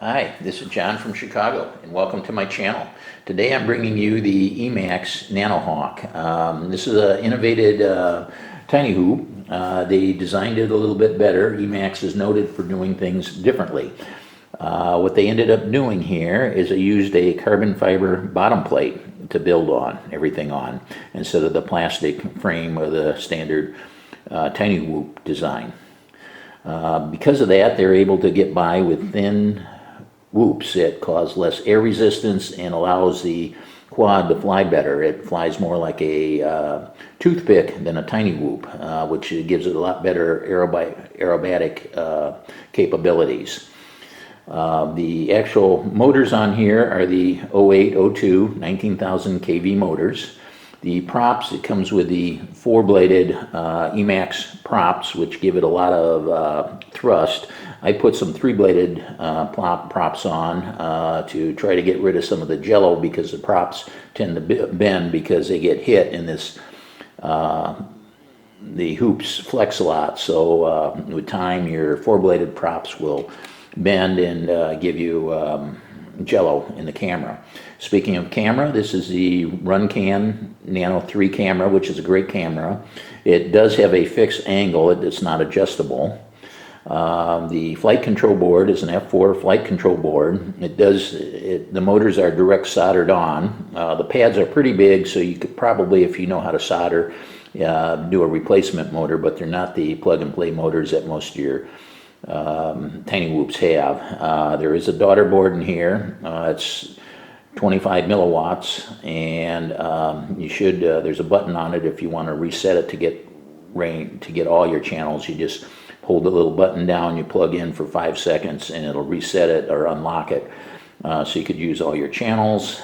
Hi, this is John from Chicago, and welcome to my channel. Today I'm bringing you the EMAX NanoHawk. This is an innovative tiny hoop. They designed it a little bit better. EMAX is noted for doing things differently. What they ended up doing here is they used a carbon fiber bottom plate to build everything on, instead of the plastic frame or the standard tiny hoop design. Because of that, they're able to get by with thin whoops that cause less air resistance and allows the quad to fly better. It flies more like a toothpick than a tiny whoop, which gives it a lot better aerobatic capabilities. The actual motors on here are the 0802 19,000 kV motors. The props, it comes with the four-bladed EMAX props, which give it a lot of thrust. I put some three-bladed props on to try to get rid of some of the jello, because the props tend to bend because they get hit in this, the hoops flex a lot. So with time, your four-bladed props will bend and give you jello in the camera. Speaking of camera, this is the RunCam Nano 3 camera, which is a great camera. It does have a fixed angle. It's not adjustable. The flight control board is an F4 flight control board. The motors are direct soldered on. The pads are pretty big, so you could probably, if you know how to solder, do a replacement motor, but they're not the plug-and-play motors that most of your tiny whoops have. There is a daughter board in here. It's 25 milliwatts, and there's a button on it if you want to reset it to get all your channels. You just hold the little button down, you plug in for 5 seconds, and it'll reset it or unlock it, so you could use all your channels.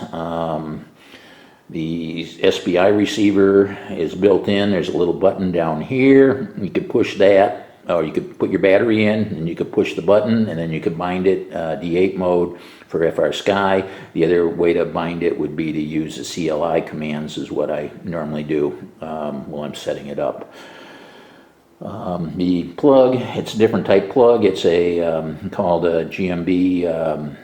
The SPI receiver is built in. There's a little button down here. You could push that, or you could put your battery in and you could push the button, and then you could bind it D8 mode for FR Sky. The other way to bind it would be to use the CLI commands, is what I normally do while I'm setting it up. The plug, it's a different type plug. It's called a GMB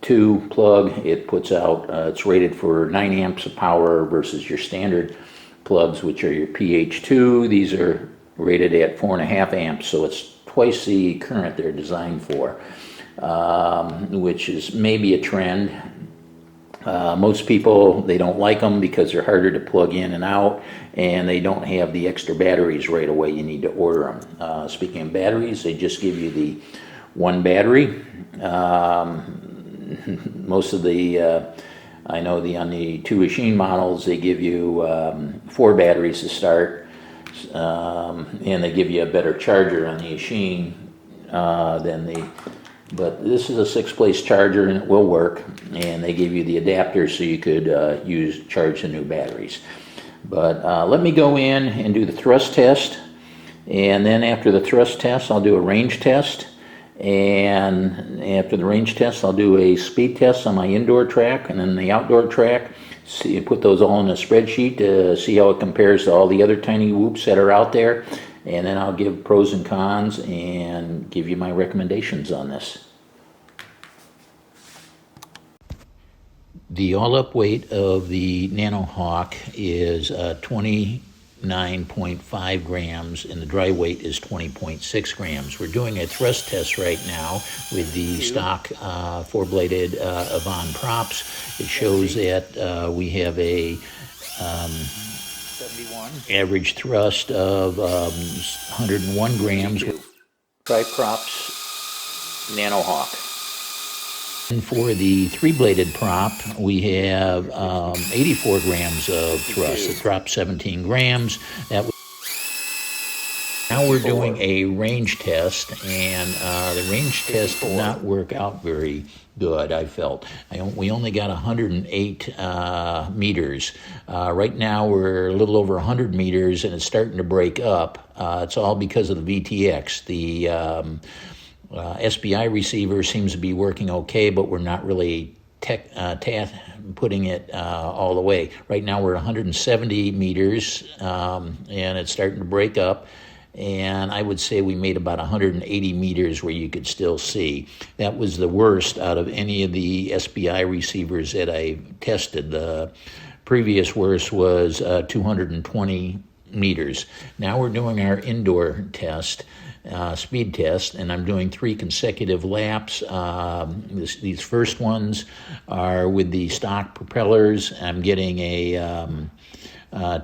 2 plug. It puts out, it's rated for 9 amps of power versus your standard plugs, which are your PH2. These are rated at 4.5 amps, so it's twice the current they're designed for, which is maybe a trend. Most people, they don't like them because they're harder to plug in and out, and they don't have the extra batteries right away. You need to order them. Speaking of batteries, they just give you the one battery. Most of the I know on the two machine models, they give you 4 batteries to start. And they give you a better charger on the machine but this is a 6-place charger, and it will work, and they give you the adapters so you could charge the new batteries. But let me go in and do the thrust test, and then after the thrust test I'll do a range test, and after the range test I'll do a speed test on my indoor track and then the outdoor track. Put those all in a spreadsheet to see how it compares to all the other tiny whoops that are out there, and then I'll give pros and cons and give you my recommendations on this. The all-up weight of the NanoHawk is 29.5 grams, and the dry weight is 20.6 grams. We're doing a thrust test right now with the stock four-bladed Avon props. It shows that we have a 71 average thrust of 101 grams. Try props NanoHawk. And for the three-bladed prop, we have 84 grams of thrust. It dropped 17 grams. Now we're doing a range test, and the range test did not work out very good, I felt. We only got 108 meters. Right now we're a little over 100 meters, and it's starting to break up. It's all because of the VTX. The SPI receiver seems to be working okay, but we're not really putting it all the way. Right now we're 170 meters, and it's starting to break up. and I would say we made about 180 meters where you could still see. That was the worst out of any of the SBI receivers that I tested. The previous worst was 220 meters. Now we're doing our indoor test, speed test, and I'm doing 3 consecutive laps. These first ones are with the stock propellers. I'm getting a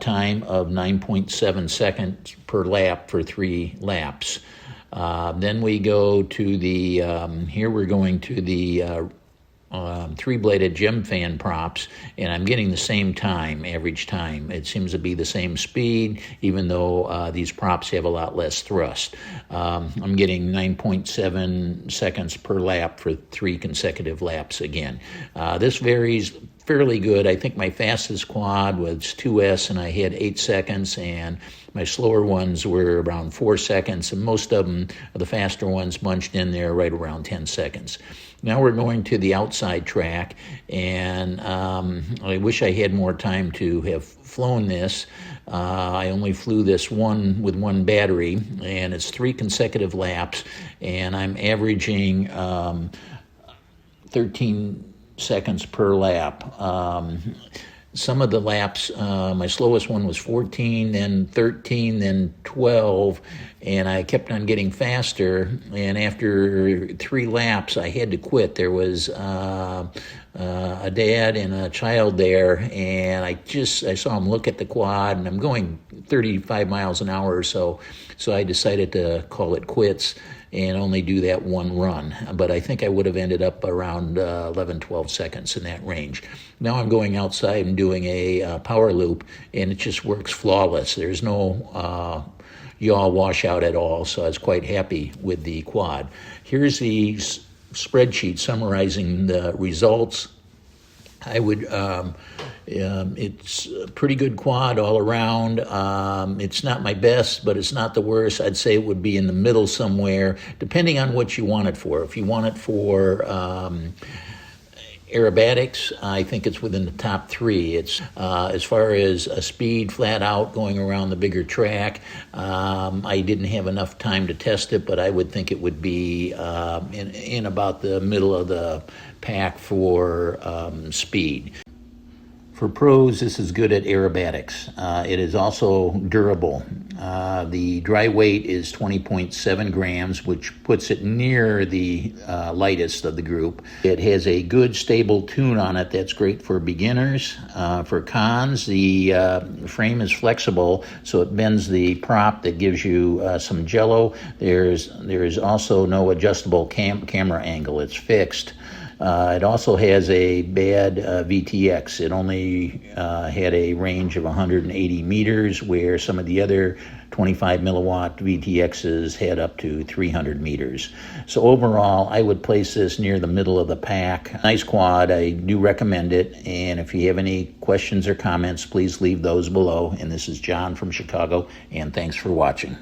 time of 9.7 seconds per lap for 3 laps. Then we go to the, here we're going to the 3-bladed gem fan props, and I'm getting the same time, average time. It seems to be the same speed, even though these props have a lot less thrust. I'm getting 9.7 seconds per lap for 3 consecutive laps again. This varies fairly good. I think my fastest quad was 2S, and I had 8 seconds, and my slower ones were around 4 seconds, and most of them, the faster ones, bunched in there right around 10 seconds. Now we're going to the outside track, and I wish I had more time to have flown this. I only flew this one with 1 battery, and it's 3 consecutive laps, and I'm averaging 13 seconds per lap. Some of the laps, my slowest one was 14, then 13, then 12, and I kept on getting faster, and after 3 laps, I had to quit. There was a dad and a child there, and I saw him look at the quad, and I'm going 35 miles an hour or so I decided to call it quits and only do that 1 run. But I think I would have ended up around 11, 12 seconds in that range. Now I'm going outside and doing a power loop, and it just works flawless. There's no yaw washout at all, so I was quite happy with the quad. Here's the spreadsheet summarizing the results. I would, it's a pretty good quad all around. It's not my best, but it's not the worst. I'd say it would be in the middle somewhere, depending on what you want it for. If you want it for aerobatics, I think it's within the top 3. It's as far as a speed flat out going around the bigger track, I didn't have enough time to test it, but I would think it would be in about the middle of the pack for speed. For pros, this is good at aerobatics. It is also durable. The dry weight is 20.7 grams, which puts it near the lightest of the group. It has a good stable tune on it that's great for beginners. For cons, the frame is flexible, so it bends the prop that gives you some jello. There is also no adjustable camera angle. It's fixed. It also has a bad VTX. It only had a range of 180 meters, where some of the other 25 milliwatt VTXs had up to 300 meters. So overall, I would place this near the middle of the pack. Nice quad. I do recommend it. And if you have any questions or comments, please leave those below. And this is John from Chicago, and thanks for watching.